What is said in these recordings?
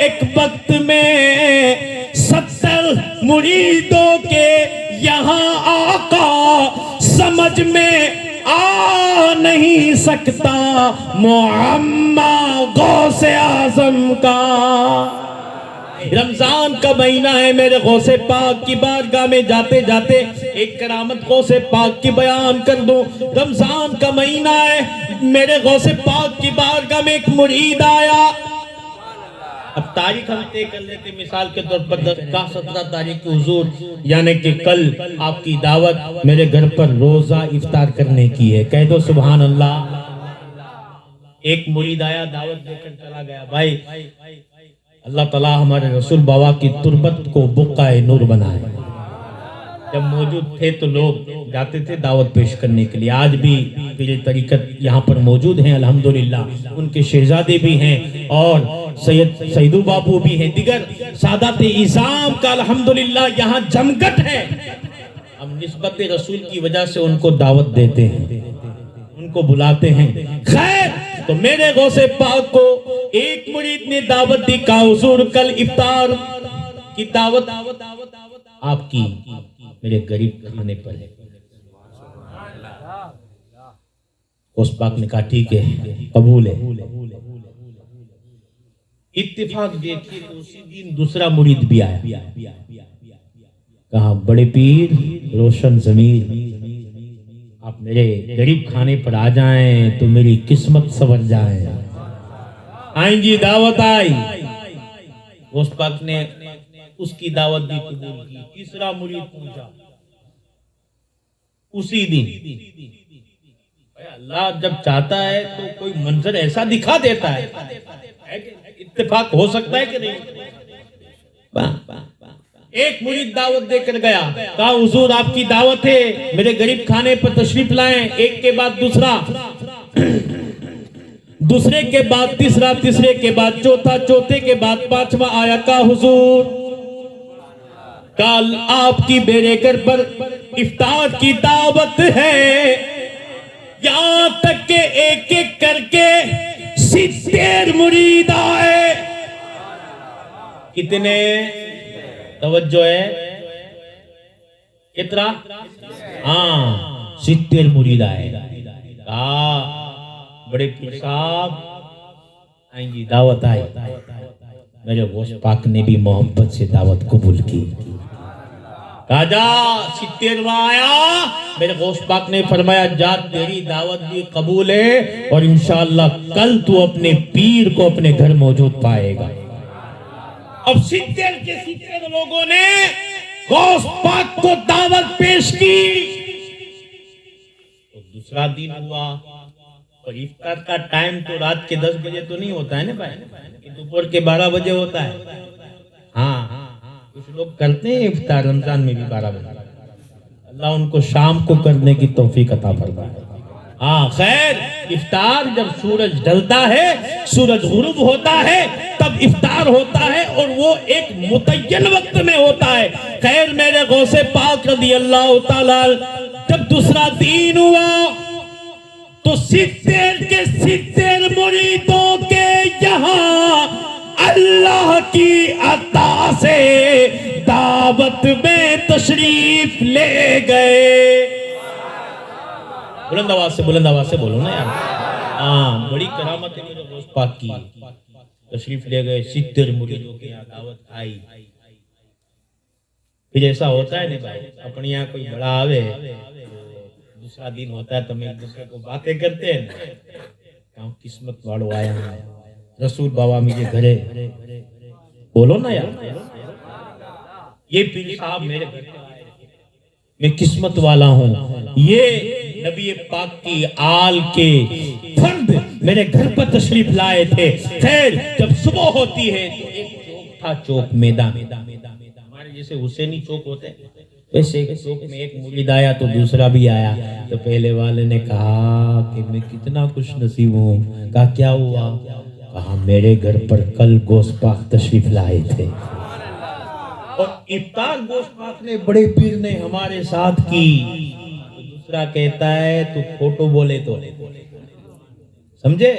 एक वक्त में 70 मुरीदों के यहाँ आका समझ में आ नहीं सकता मुअम्मा गौसे आजम का। रमजान का महीना है, मेरे गौसे पाक की बारगाह में जाते जाते एक करामत गौसे पाक की बयान कर दूं। रमजान का महीना है, मेरे गौसे पाक की बारगाह में एक मुरीद आया। अब तारीख हम तय कर लेते, मिसाल के तौर पर 17 तारीख को हुजूर यानी कि कल आपकी दावत मेरे घर पर रोजा इफ्तार करने की है। कह दो सुभान अल्लाह। एक मुरीद आया, दावत देकर चला गया। भाई अल्लाह ताला हमारे रसूल बाबा की तुरबत को बुक्काए नूर बनाए। जब मौजूद थे तो लोग जाते थे दावत पेश करने के लिए। आज भी पीर तरीकत यहाँ पर मौजूद हैं अल्हम्दुलिल्लाह। उनके शहजादे भी हैं और सैयद सईदू बाबू भी हैं, दिगर सादात इज़ाम का अल्हम्दुलिल्लाह यहाँ जमघट है। हम निस्बत रसूल की वजह से उनको दावत देते हैं, उनको बुलाते हैं। खैर, तो मेरे गौसे पाक को एक मुरीद ने दावत दी, का हुजूर कल इफ्तार की दावत आपकी मेरे गरीब खाने पर है। गौस पाक ने कहा ठीक है, कबूल है। इत्तेफाक देखिए तो उसी दिन दूसरा मुरीद भी आया। कहा बड़े पीर रोशन ज़मीर, आप मेरे गरीब खाने पर आ जाएं तो मेरी किस्मत संवर जाए। आएंगी दावत आई। गौस पाक ने उसकी दावत भी कबूल की। तीसरा मुरीद पूछा उसी दिन। अल्लाह जब चाहता है तो कोई मंजर ऐसा दिखा देता है। इत्तेफाक हो सकता है कि नहीं? एक मुरीद दावत देकर गया, कहा हुजूर आपकी दावत है, मेरे गरीब खाने पर तशरीफ लाएं। एक के बाद दूसरा, दूसरे के बाद तीसरा, तीसरे के बाद चौथा, चौथे के बाद पांचवा आया। का हुजूर कल आपकी मेरे घर पर इफ्तार की दावत है। यहां तक के एक एक करके 70 मुरीद आए। कितने? तवज्जो है, कितना? हाँ, 70 मुरीद आए। बड़े पीर साहब आएंगी दावत आई। मेरे गौस पाक ने भी मोहब्बत से दावत कबूल की। राजा 70 आया, मेरे गौस पाक ने फरमाया जा तेरी दावत भी कबूल है और इंशाअल्लाह कल तू अपने पीर को अपने घर मौजूद पाएगा। अब 70 के 70 लोगों ने गौस पाक को दावत पेश की। तो दूसरा दिन हुआ और इफ्तार का टाइम तो रात के 10 बजे तो नहीं होता है ना भाई, दोपहर के 12 बजे होता है। हाँ, कुछ लोग करते हैं इफ्तार रमजान में भी 12 बजे। अल्लाह उनको शाम को करने की तौफीक अता फरमाए। हाँ, खैर इफ्तार जब सूरज ढलता है, सूरज गुरूब होता है, तब इफ्तार होता है और वो एक मुतय्यन वक्त में होता है। खैर मेरे गौसे पाक रज़ी अल्लाह ताला जब दूसरा दिन हुआ तो 70 के 70 मुरीदों के यहाँ अल्लाह की अता से दावत में तशरीफ ले गए। बुलंद आवाज से बोलो ना यार। हाँ, बड़ी करामत है मेरे गौस पाक की। तशरीफ ले गए, 70 मुरीदों के यहाँ दावत आई। फिर ऐसा होता है ना भाई, अपने यहाँ कोई बड़ा आवे, दूसरा दिन होता है तो हम एक दूसरे को बातें करते हैं। किस्मत वालों आया है, रसूल बाबा मुझे घरे, बोलो ना यार। ये पीर साहब मेरे घर आए, मैं किस्मत वाला हूँ। ये नबी पाक की आल के फर्द मेरे घर पर तशरीफ लाए थे। खैर जब सुबह होती है तो एक चौक था, चौक मैदान, हमारे जैसे हुसैनी चौक होते हैं वैसे एक चौक में एक मुरीद आया तो दूसरा भी आया। तो पहले वाले ने कहा कि मैं कितना खुश नसीब हूँ। कहा क्या हुआ? कहा मेरे घर पर कल गौस पाक तशरीफ लाए थे और इफ्तार गौस पाक ने बड़े पीर ने हमारे साथ की। तो दूसरा कहता है तू फोटो बोले तो समझे,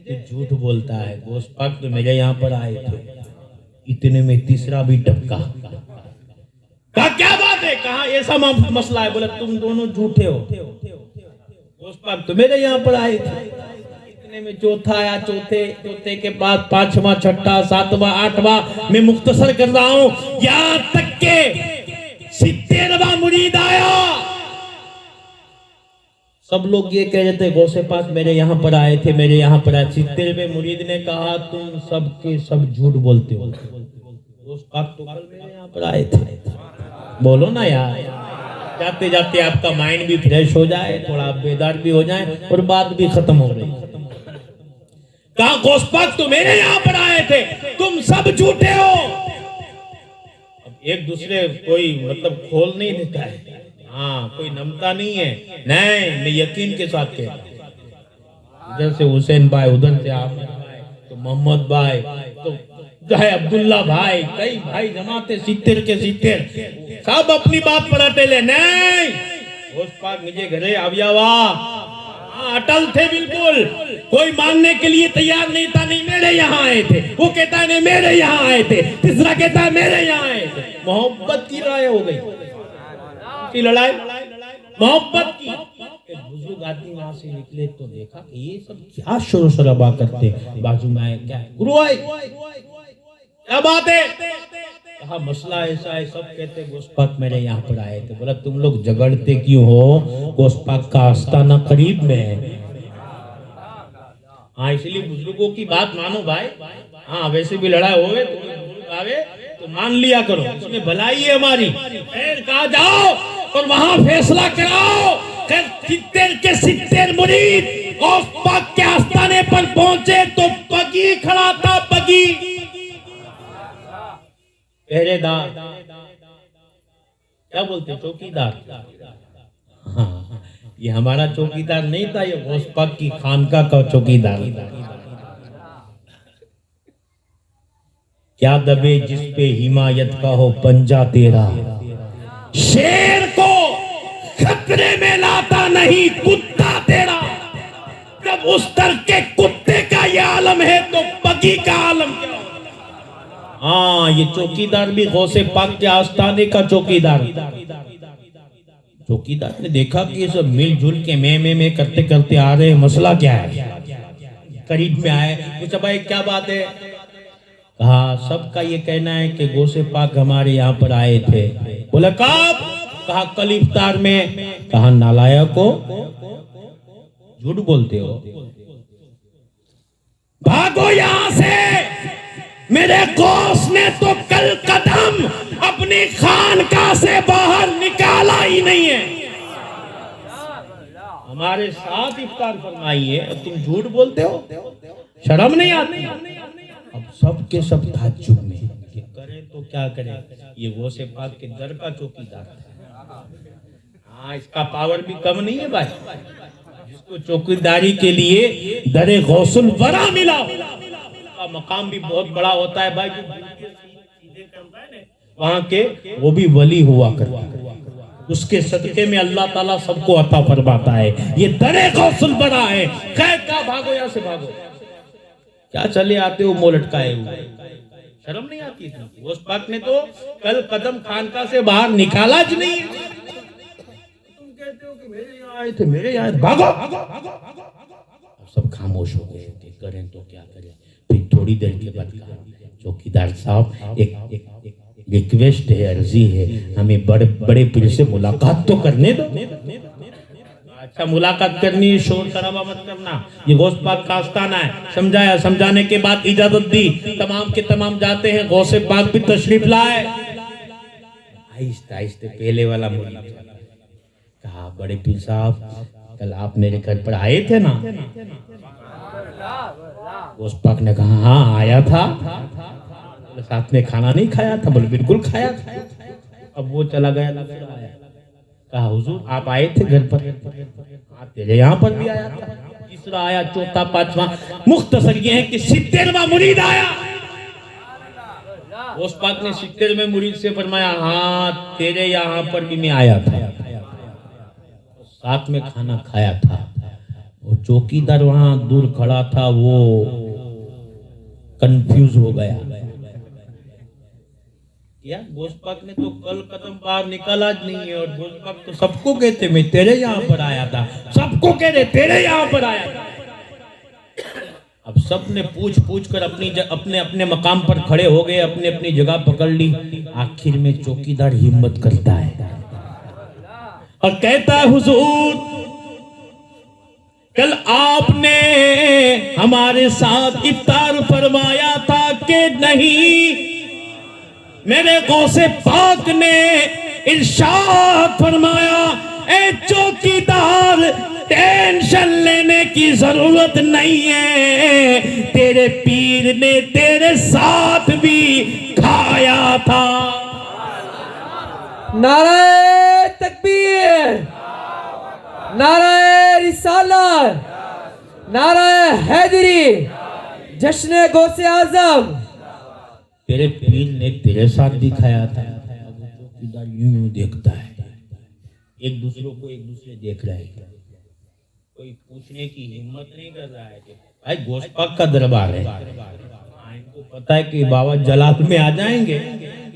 तू झूठ बोलता है, गौस पाक तो मेरे यहाँ पर आए थे। इतने में तीसरा भी टपका। कहा क्या बात है? कहा ऐसा मसला है। बोला तुम दोनों झूठे हो, उस पाक तो मेरे यहाँ पर आए थे। इतने में चौथा आया, चौथे के बाद पांचवा, छठा, सातवां, आठवां, मैं मुख्तसर कर रहा हूं, यहां तक के 70वां मुरीद आया। सब लोग ये कह रहे थे गौसे पाक मेरे यहाँ पर आए थे, मेरे यहाँ पर आए। 70वें मुरीद ने कहा तुम सब के सब झूठ बोलते हो, गौसे पाक तो कल मेरे यहाँ पर आए थे। बोलो ना यार, जाते जाते आपका माइंड भी फ्रेश हो जाए, थोड़ा बेदार भी हो जाए और बात भी खत्म हो गई। कहा गौसे पाक तो मेरे यहाँ पर आए थे, तुम सब झूठे हो। अब एक दूसरे कोई मतलब खोल नहीं देता है, हाँ कोई नमता नहीं है। नहीं, मैं यकीन के साथ कहता हूं, इधर से हुसैन भाई, उधर से आप, तो मोहम्मद भाई, तो चाहे अब्दुल्ला भाई, कई भाई जमाते 70 के 70 सब अपनी बात पर अटेले। नहीं, उस पाक मुझे घरे आवियावा अटल थे बिल्कुल, कोई मानने के लिए तैयार नहीं था। नहीं मेरे यहाँ आए थे, वो कहता है नहीं मेरे यहाँ आए थे, तीसरा कहता है मेरे यहाँ आए थे। मोहब्बत की राय हो गई, की लड़ाई मोहब्बत की। बुजुर्ग आदमी वहां से निकले तो देखा कि ये सब क्या शोर शराबा करते, बाजू में आए, क्या गुरु आए, क्या बात है? कहा मसला ऐसा है, सब कहते गौसे पाक मेरे यहाँ पर आए थे। बोला तुम लोग झगड़ते क्यों हो? गौसे पाक का आस्ताना करीब में है। हाँ इसलिए बुजुर्गों की बात मानो भाई। हाँ वैसे भी लड़ाई होवे तो आवे तो मान लिया करो, इसमें भलाई है हमारी। कहा जाओ और वहां फैसला कराओ। 70 के 70 मुरीद गौसे पाक के आस्ताने पर पहुंचे तो बगी खड़ा था, बगी पहरेदार, क्या बोलते चौकीदार। हाँ ये हमारा चौकीदार नहीं था, ये गौसे पाक की खानका का चौकीदार था। क्या दबे जिस पे हिमायत का हो पंजा तेरा, शेर को खतरे में लाता नहीं कुत्ता तेरा। जब उस तरह के कुत्ते का ये आलम है तो बगी का आलम क्या? हाँ ये चौकीदार भी गौसे पाक के आस्थाने का चौकीदार। चौकीदार ने देखा कि ये सब मिलजुल के मैं करते करते आ रहे, मसला क्या है? करीब में आए, पूछा भाई क्या बात है? कहा सबका ये कहना है कि गौसे पाक हमारे यहाँ पर आए थे। बोला कब? कहा कल इफ्तार में। कहा नालायक हो, झूठ बोलते हो, भागो यहाँ से। मेरे गौस ने तो कल कदम अपनी खानका से बाहर निकाला ही नहीं है। हमारे साथ इफ्तार फरमाई है, तुम झूठ बोलते हो, शर्म नहीं आती? अब सब के सब ताज्जुब में कि करें तो क्या करें, ये गौसे पाक के दर का चौकीदार है। हाँ इसका पावर भी कम नहीं है भाई, जिसको चौकीदारी के लिए दरे गौसुल वरा मिला, उसका मकाम भी बहुत बड़ा होता है भाई। जो वहां के वो भी वली हुआ करता है, उसके सदके में अल्लाह ताला सबको अता फरमाता है। ये दरे गौसुल वरा है। खैर का भागो, यहाँ से भागो, क्या चले आते हो मुंह लटकाए हुए, शर्म नहीं आती थी? गौसे पाक ने तो कल कदम खानका से बाहर निकाला ज नहीं। तुम कहते हो कि मेरे यहाँ आए थे, मेरे यहाँ भागो। अब सब खामोश हो गए, करें तो क्या करें। फिर थोड़ी देर के बाद कहा चौकीदार साहब एक रिक्वेस्ट है, अर्जी है, हमें बड़े पीर से मुलाकात तो करने दो। अच्छा मुलाकात करनी, शोर शराबा मत करना, ये गौसे पाक का आस्ताना है। समझाया, समझाने के बाद इजाजत दी, तमाम के तमाम जाते हैं। गौसे पाक भी तशरीफ लाए। आहिस्ते आहिस्ते पहले वाला मुरीद कहा बड़े पीर साहब कल आप मेरे घर पर आए थे ना? गौसे पाक ने कहा हाँ आया था। साथ में खाना नहीं खाया था? बोले बिल्कुल खाया था। अब वो चला गया, आया। कहा हुजूर आप आए थे घर पर? तेरे यहाँ पर भी आया था। तीसरा आया, चौथा, पांचवा। मुख्तसर ये है कि 70वां मुरीद आया। गौसे पाक ने 70वें मुरीद से फरमाया हाँ तेरे यहाँ पर भी मैं आया था, साथ में खाना खाया था। वो चौकीदार वहां दूर खड़ा था, वो कंफ्यूज हो गया। यार गौस पाक ने तो कल कदम बाहर निकाला नहीं है, और गौस पाक तो सबको कहते मैं तेरे यहाँ पर आया था, सबको कहते तेरे यहाँ पर आया था। अब सब ने पूछ पूछ कर अपने अपने मकाम पर खड़े हो गए, अपने अपनी जगह पकड़ ली। आखिर में चौकीदार हिम्मत करता है और कहता है हुजूर, कल आपने हमारे साथ इफ्तार फरमाया था कि नहीं? मेरे गौसे पाक ने इरशाद फरमाया, ए चौकीदार टेंशन लेने की जरूरत नहीं है, तेरे पीर ने तेरे साथ भी खाया था। नारे तकबीर, नारे रिसालत, नारे हैदरी, जश्न गौसे आजम। तेरे पीर ने तेरे साथ भी खाया था। चौकीदार यूं यूं देखता है, एक दूसरे को एक दूसरे देख रहे हैं, कोई पूछने की हिम्मत नहीं कर रहा है कि भाई गौस पाक का दरबार है, इनको पता है कि बाबा जलाल में आ जाएंगे,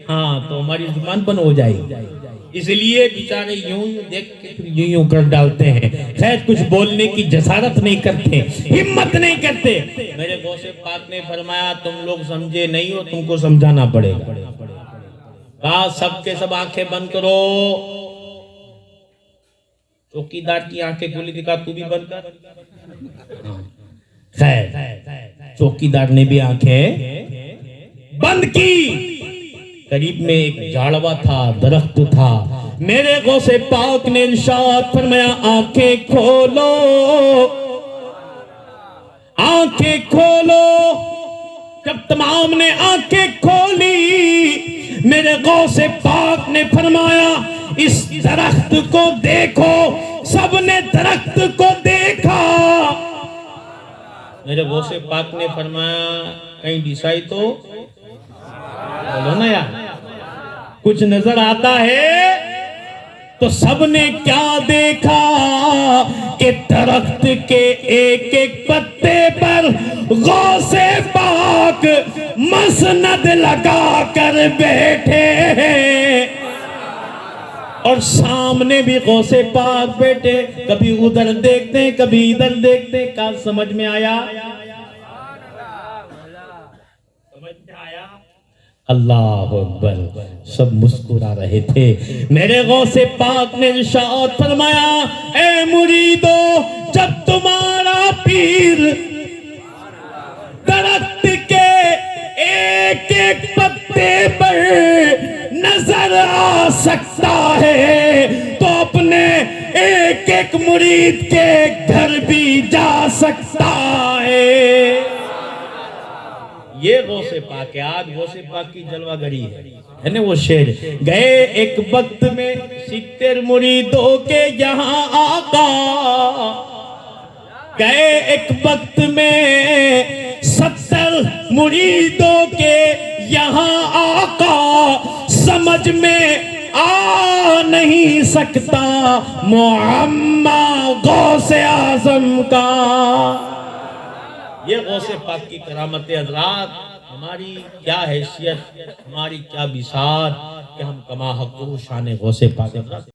हाँ तो हमारी जुबान बंद हो जाएगी, इसलिए बेचारे यूं यूं देख के फिर यूं यूं कर डालते हैं। खैर कुछ बोलने की जसारत नहीं करते, हिम्मत नहीं करते। मेरे गौसे पाक ने फरमाया, तुम लोग समझे नहीं हो, तुमको समझाना पड़ेगा। कहा सबके सब आंखें बंद करो। चौकीदार की आंखें खुली थी, कहा तू भी बंद कर। खैर चौकीदार ने भी आंखें बंद की। करीब में एक झाड़वा था, दरख्त था। मेरे गौसे पाक ने इरशाद फरमाया, आंखें खोलो, आंखें खोलो। जब तमाम ने आंखें खोली, मेरे गौसे पाक ने फरमाया, इस दरख्त को देखो। सबने दरख्त को देखा। मेरे गौसे पाक ने फरमाया, कहीं दिशाई तो बोलो ना यार, कुछ नजर आता है? तो सबने क्या देखा कि दरख्त के एक एक पत्ते पर गौसे पाक मसनद लगा कर बैठे हैं, और सामने भी गौसे पाक बैठे। कभी उधर देखते कभी इधर देखते। क्या समझ में आया? समझ में आया? अल्लाह अकबर। सब मुस्कुरा रहे थे। मेरे गौसे पाक ने इरशाद फरमाया, ए मुरीदो, जब तुम्हारा पीर दरख्त के एक एक पत्ते पर नजर आ सकता है, तो अपने एक एक मुरीद के घर भी जा सकता है। ये गौसे पाक है। आज गौसे पाक की जलवागरी है ना वो शेर। गए एक वक्त में 70 मुरीदों के यहाँ आका, गए एक वक्त में 70 मुरीदों के यहाँ आका। समझ में आ नहीं सकता मुअम्मा गौसे आजम का। ये गौसे पाक की करामत हज़रात। हमारी क्या हैसियत, हमारी क्या बिसात कि हम कमा हक़ शान गौसे पाक।